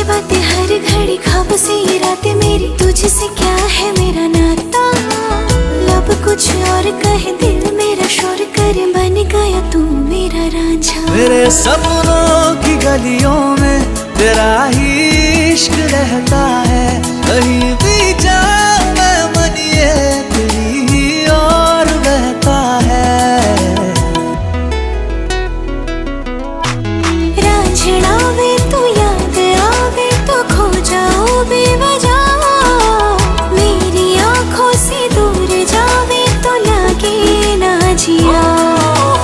बातें हर घड़ी ख्वाब से ये रातें मेरी, तुझसे क्या है मेरा नाता। लब कुछ और कहे दिल मेरा शोर करे, बन गया तू मेरा रांझा। मेरे सपनों की गलियों में तेरा ही इश्क रहता है, कहीं